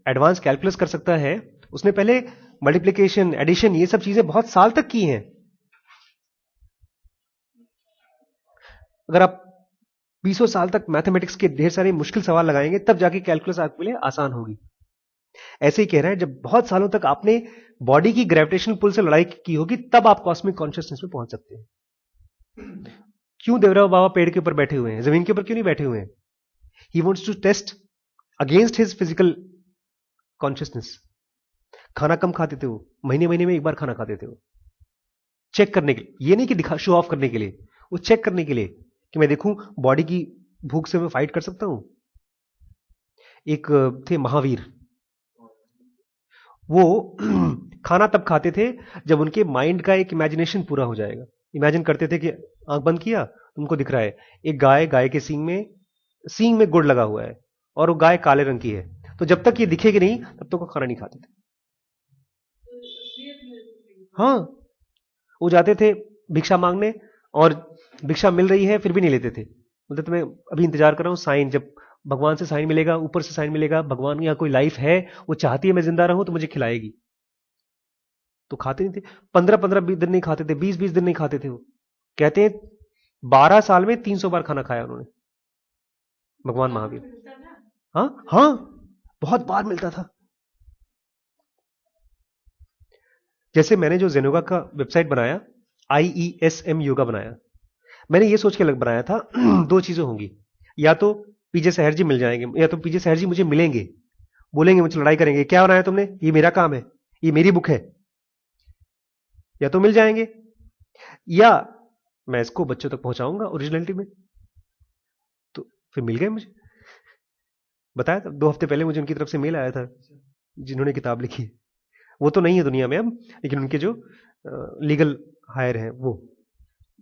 एडवांस कैलकुलस कर सकता है, उसने पहले मल्टीप्लिकेशन, एडिशन, ये सब चीजें बहुत साल तक की हैं। अगर आप 20 साल तक मैथमेटिक्स के ढेर सारे मुश्किल सवाल लगाएंगे तब जाके कैलकुलस आपके लिए आसान होगी। ऐसे ही कह रहे हैं, जब बहुत सालों तक आपने बॉडी की ग्रेविटेशनल पुल से लड़ाई की होगी तब आप कॉस्मिक कॉन्शियसनेस में पहुंच सकते हैं। क्यों देवराव बाबा पेड़ के ऊपर बैठे हुए हैं, जमीन के ऊपर क्यों नहीं बैठे हुए हैं? He wants to test against his physical consciousness. खाना कम खाते थे वो, महीने महीने में एक बार खाना खाते थे वो, चेक करने के लिए। ये नहीं कि दिखा शो ऑफ करने के लिए, वो चेक करने के लिए कि मैं देखूं बॉडी की भूख से मैं फाइट कर सकता हूं। एक थे महावीर, वो खाना तब खाते थे जब उनके माइंड का एक इमेजिनेशन पूरा हो जाएगा। इमेजिन करते थे कि आंख बंद किया, तुमको दिख रहा है एक गाय, गाय के सींग में गुड़ लगा हुआ है और वो गाय काले रंग की है, तो जब तक ये दिखेगी नहीं तब तक वो खाना नहीं खाते थे। हाँ, वो जाते थे भिक्षा मांगने और भिक्षा मिल रही है फिर भी नहीं लेते थे। बोलते तो मैं अभी इंतजार कर रहा हूं साइन, जब भगवान से साइन मिलेगा, ऊपर से साइन मिलेगा, भगवान की यहाँ कोई लाइफ है, वो चाहती है मैं जिंदा रहूं तो मुझे खिलाएगी। तो खाते नहीं थे, 15-15 दिन नहीं खाते थे, 20-20 दिन नहीं खाते थे। वो कहते हैं 12 साल में 300 बार खाना खाया उन्होंने, भगवान महावीर। हाँ हाँ, बहुत बार मिलता था। जैसे मैंने जो जेनोगा का वेबसाइट बनाया, IESM योगा बनाया, मैंने ये सोच के अलग बनाया था दो चीजें होंगी, या तो पीजे सहर जी मिल जाएंगे, या तो पीजे सहर जी मुझे मिलेंगे, बोलेंगे मुझसे लड़ाई करेंगे, क्या बनाया तुमने, ये मेरा काम है, ये मेरी बुक है, या तो मिल जाएंगे, या मैं इसको बच्चों तक पहुंचाऊंगा ओरिजिनलिटी में। तो फिर मिल गए मुझे, बताया था 2 हफ्ते पहले मुझे उनकी तरफ से मेल आया था, जिन्होंने किताब लिखी है। वो तो नहीं है दुनिया में अब, लेकिन उनके जो लीगल हायर हैं वो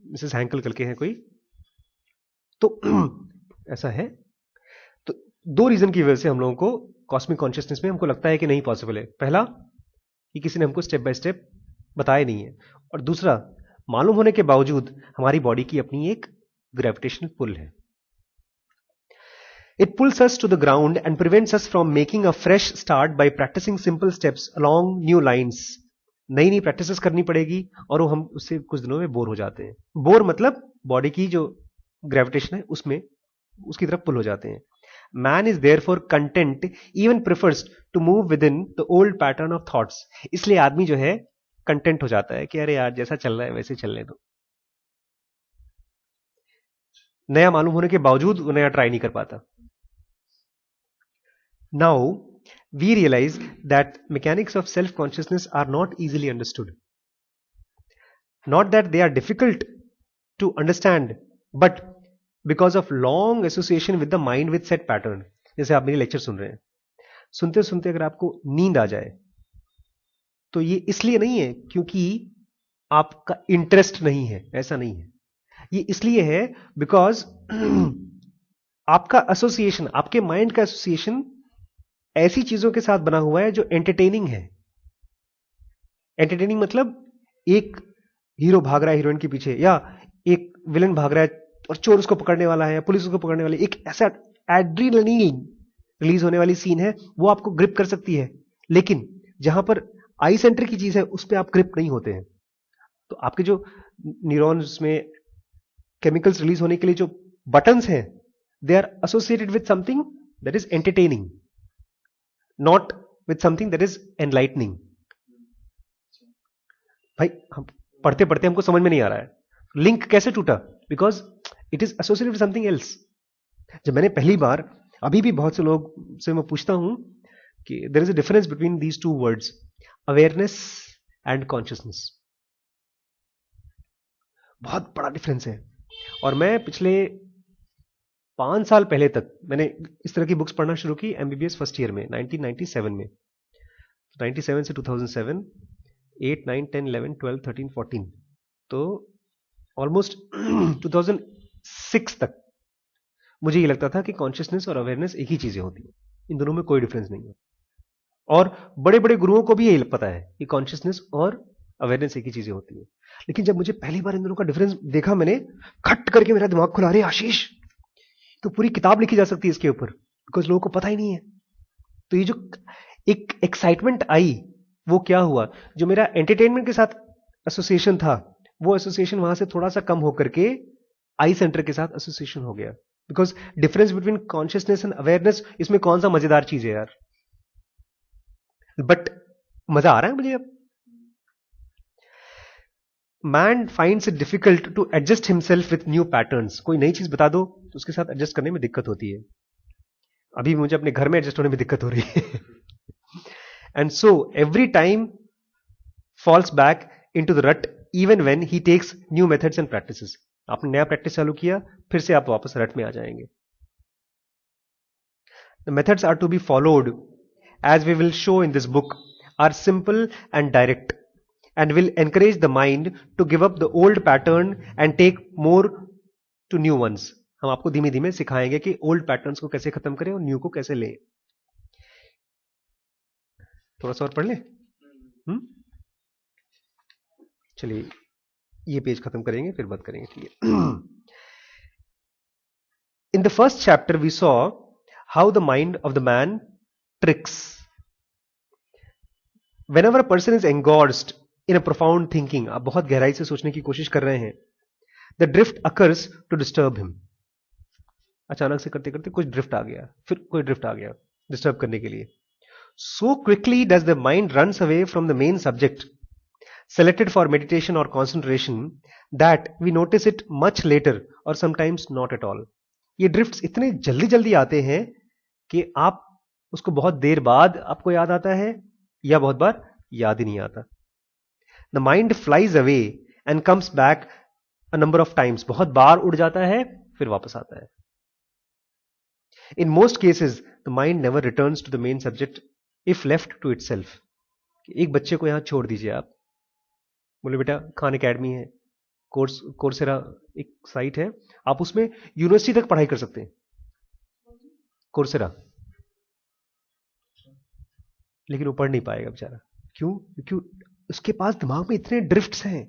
मिसेस हैंकल करके हैं कोई, तो ऐसा है। तो 2 रीजन की वजह से हम लोगों को कॉस्मिक कॉन्शियसनेस में हमको लगता है कि नहीं पॉसिबल है। पहला कि किसी ने हमको स्टेप बाय स्टेप बताया नहीं है, और दूसरा मालूम होने के बावजूद हमारी बॉडी की अपनी एक ग्रेविटेशनल पुल है। It pulls us to the ground and prevents us from making a fresh start by practicing simple steps along new lines. नई नई प्रैक्टिसेस करनी पड़ेगी और वो हम उससे कुछ दिनों में बोर हो जाते हैं। बोर मतलब बॉडी की जो ग्रेविटेशन है उसमें उसकी तरफ पुल हो जाते हैं। Man is there for content, even prefers to move within the old pattern of thoughts. इसलिए आदमी जो है कंटेंट हो जाता है कि अरे यार जैसा चल रहा है वैसे चलने दो। नया मालूम होने के बावजूद वो नया ट्राई नहीं कर पाता। Now, we realize that mechanics of self-consciousness are not easily understood. Not that they are difficult to understand, but because of long association with the mind with set pattern. जैसे आप मेरी लेक्चर सुन रहे हैं, सुनते सुनते अगर आपको नींद आ जाए तो ये इसलिए नहीं है क्योंकि आपका इंटरेस्ट नहीं है, ऐसा नहीं है। ये इसलिए है बिकॉज आपका एसोसिएशन, आपके माइंड का एसोसिएशन ऐसी चीजों के साथ बना हुआ है जो एंटरटेनिंग है। एंटरटेनिंग मतलब एक हीरो भाग रहा है हीरोइन के पीछे, या एक विलन भाग रहा है और चोर उसको पकड़ने वाला है या पुलिस उसको पकड़ने वाली, एक ऐसा एड्रेनलिन रिलीज होने वाली सीन है, वो आपको ग्रिप कर सकती है। लेकिन जहां पर आई सेंटर की चीज है उस पर आप ग्रिप नहीं होते हैं। तो आपके जो न्यूरॉन्स में केमिकल्स रिलीज होने के लिए जो बटन्स हैं, they are associated with something that is entertaining, not with something that is enlightening. भाई हम पढ़ते पढ़ते हमको समझ में नहीं आ रहा है लिंक कैसे टूटा, because it is associated with something else. जब मैंने पहली बार, अभी भी बहुत से लोग से मैं पूछता हूं कि there is a difference between these two words, awareness and consciousness. बहुत बड़ा डिफरेंस है। और मैं पिछले 5 साल पहले तक मैंने इस तरह की बुक्स पढ़ना शुरू की एमबीबीएस फर्स्ट ईयर में 1997 में। 97 से 2007, 8, 9, 10, 11, 12, 13, 14, तो ऑलमोस्ट 2006 तक मुझे ये लगता था कि कॉन्शियसनेस और अवेयरनेस एक ही चीजें होती है, इन दोनों में कोई डिफरेंस नहीं है। और बड़े बड़े गुरुओं को भी यही पता है कि कॉन्शियसनेस और अवेयरनेस एक ही चीजें होती है। लेकिन जब मुझे पहली बार इन दोनों का डिफरेंस देखा, मैंने खट करके मेरा दिमाग खुला, अरे आशीष, तो पूरी किताब लिखी जा सकती है इसके ऊपर, बिकॉज लोगों को पता ही नहीं है। तो ये जो एक एक्साइटमेंट आई, वो क्या हुआ, जो मेरा एंटरटेनमेंट के साथ एसोसिएशन था, वो एसोसिएशन वहां से थोड़ा सा कम होकर के आई सेंटर के साथ एसोसिएशन हो गया। Because difference between consciousness and awareness, इसमें कौन सा मजेदार चीज है यार। बट मजा आ रहा है मुझे अब। Man finds it difficult to adjust himself with new patterns. कोई नई चीज बता दो तो उसके साथ एडजस्ट करने में दिक्कत होती है। अभी मुझे अपने घर में एडजस्ट होने में दिक्कत हो रही है। And so every time falls back into the rut even when he takes new methods and practices. आपने नया प्रैक्टिस चालू किया, फिर से आप वापस रट में आ जाएंगे। The methods are to be followed, as we will show in this book, are simple and direct and will encourage the mind to give up the old pattern and take more to new ones. हम आपको धीमे धीमे सिखाएंगे कि old patterns को कैसे खत्म करें और न्यू को कैसे लें। थोड़ा सा और पढ़ लें। चलिए ये पेज खत्म करेंगे, फिर बात करेंगे। ठीक है। In the first chapter we saw how the mind of the man tricks. Whenever a person is engrossed in a profound thinking, आप बहुत गहराई से सोचने की कोशिश कर रहे हैं, the drift occurs to disturb him. अचानक से करते करते कुछ ड्रिफ्ट आ गया, फिर कोई ड्रिफ्ट आ गया डिस्टर्ब करने के लिए। So quickly does the mind runs away from the main subject selected for meditation or concentration that we notice it much later or sometimes not at all. ये ड्रिफ्ट्स इतने जल्दी जल्दी आते हैं कि आप उसको बहुत देर बाद आपको याद आता है, या बहुत बार याद ही नहीं आता। The mind flies away and comes back a number of times. बहुत बार उड़ जाता है, फिर वापस आता है। In most cases the mind never returns to the main subject if left to itself. एक बच्चे को यहां छोड़ दीजिए आप, बोले बेटा खान एकेडमी है, कोर्सेरा एक साइट है, आप उसमें यूनिवर्सिटी तक पढ़ाई कर सकते हैं, कोर्सेरा। लेकिन वो पढ़ नहीं पाएगा बेचारा। क्यों? क्योंकि उसके पास दिमाग में इतने ड्रिफ्ट्स हैं,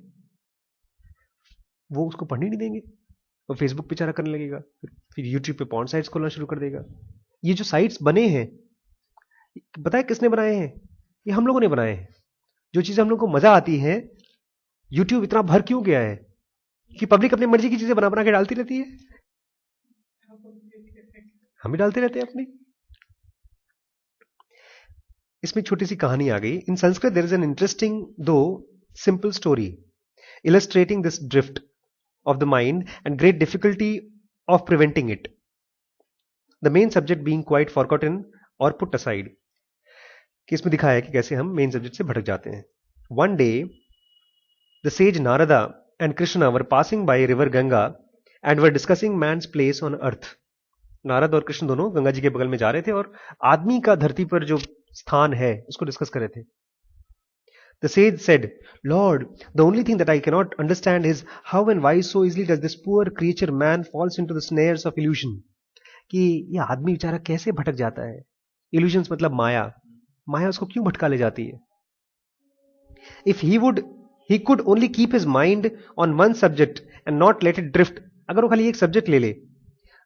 वो उसको पढ़ने नहीं देंगे। वो फेसबुक पे बेचारा करने लगेगा, फिर यूट्यूब पे पॉर्न साइट्स खोलना शुरू कर देगा। ये जो साइट्स बने हैं, पता है किसने बनाए हैं? ये हम लोगों ने बनाए हैं। जो चीजें हम लोग को मजा आती है, यूट्यूब इतना भर क्यों गया है कि पब्लिक अपनी मर्जी की चीजें बना बना के डालती रहती है। हम भी डालते रहते हैं अपनी। इसमें छोटी सी कहानी आ गई। In Sanskrit there is an interesting too simple story illustrating this drift of the mind and great difficulty of preventing it, the main subject being quite forgotten or put aside. कि इसमें दिखाया है कि कैसे हम मेन सब्जेक्ट से भटक जाते हैं। One day the sage Narada and Krishna were passing by river Ganga and were discussing man's place on earth. Narad और कृष्ण दोनों गंगा जी के बगल में जा रहे थे और आदमी का धरती पर जो स्थान है उसको डिस्कस कर रहे थे। The sage said, Lord, the only thing that I cannot understand is how and why so easily does this poor creature man falls into the snares of illusion. कि ये आदमी बेचारा कैसे भटक जाता है। Illusions मतलब माया। माया उसको क्यों भटका ले जाती है? If he could only keep his mind on one subject and not let it drift. अगर वो खाली एक सब्जेक्ट ले ले,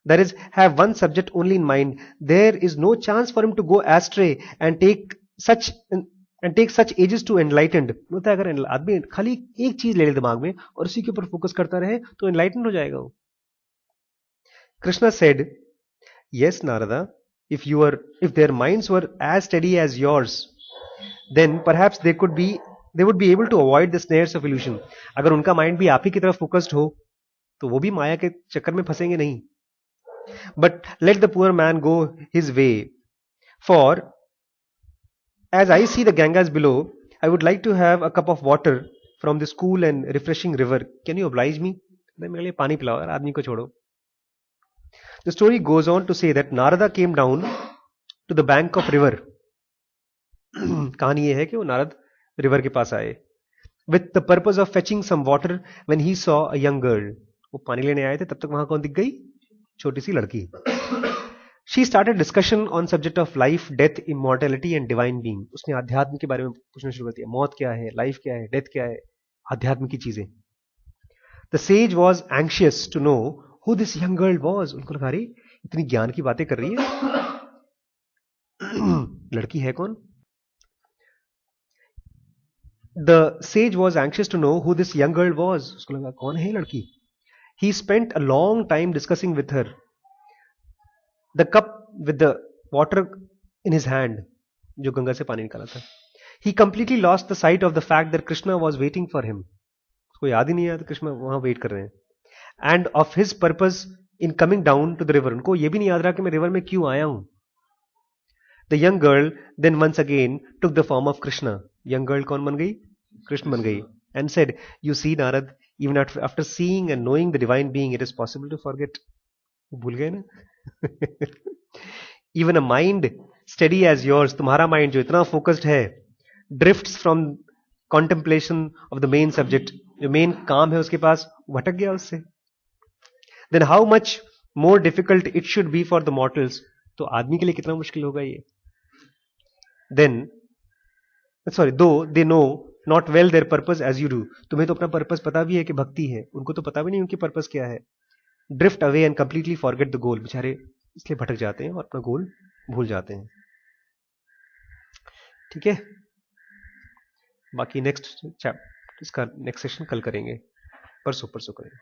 that is, have one subject only in mind, there is no chance for him to go astray and take such ages to enlightened. बोलता है अगर आदमी खाली एक चीज ले ले दिमाग में और उसी के ऊपर फोकस करता रहे तो एनलाइटेंड हो जाएगा वो। Krishna said, yes Narada, if their minds were as steady as yours, then perhaps they would be able to avoid the snares of illusion. अगर उनका माइंड भी आप ही की तरफ फोकस्ड हो तो वो भी माया के चक्कर में फंसेंगे नहीं। But let the poor man go his way, for as I see the Ganges below, I would like to have a cup of water from this cool and refreshing river. Can you oblige me? मेरे लिए पानी पिलाओ यार, आदमी को छोड़ो. The story goes on to say that Narada came down to the bank of river. कहानी ये है कि वो नारद रिवर के पास आए with the purpose of fetching some water when he saw a young girl. वो पानी लेने आए थे, तब तक वहां कौन दिख गई? छोटी सी लड़की. She started discussion on subject of life, death, immortality and divine being. उसने अध्यात्म के बारे में पूछना शुरू कर दिया. मौत क्या है, लाइफ क्या है, डेथ क्या है, अध्यात्म की चीजें. The sage was anxious to know who this young girl was. उनको लगा रही इतनी ज्ञान की बातें कर रही है, लड़की है कौन? The sage was anxious to know who this young girl was. उसको लगा कौन है लड़की. He spent a long time discussing with her. The cup with the water in his hand, जो गंगा से पानी निकाला था. He completely lost the sight of the fact that Krishna was waiting for him. उसको याद ही नहीं आया कृष्ण वहां वेट कर रहे हैं. And of his purpose in coming down to the river. उनको ये भी नहीं याद रहा कि मैं रिवर में क्यों आया हूं. The young girl then once again took the form of Krishna. Young girl कौन बन गई? कृष्ण बन गई. And said, you see Narad, even after seeing and knowing the divine being, it is possible to forget. भूल गए ना? Even a mind steady as yours, तुम्हारा mind जो इतना फोकस्ड है, drifts from contemplation of the main subject, जो main काम है उसके पास, भटक गया उससे. Then how much more difficult it should be for the mortals. तो आदमी के लिए कितना मुश्किल होगा ये. Then though they know not well their purpose as you do. तुम्हें तो अपना पर्पस पता भी है कि भक्ति है, उनको तो पता भी नहीं उनकी पर्पस क्या है. Drift away and completely forget the goal. बेचारे इसलिए भटक जाते हैं और अपना गोल भूल जाते हैं. ठीक है, बाकी नेक्स्ट इसका नेक्स्ट सेशन कल करेंगे, परसों करेंगे.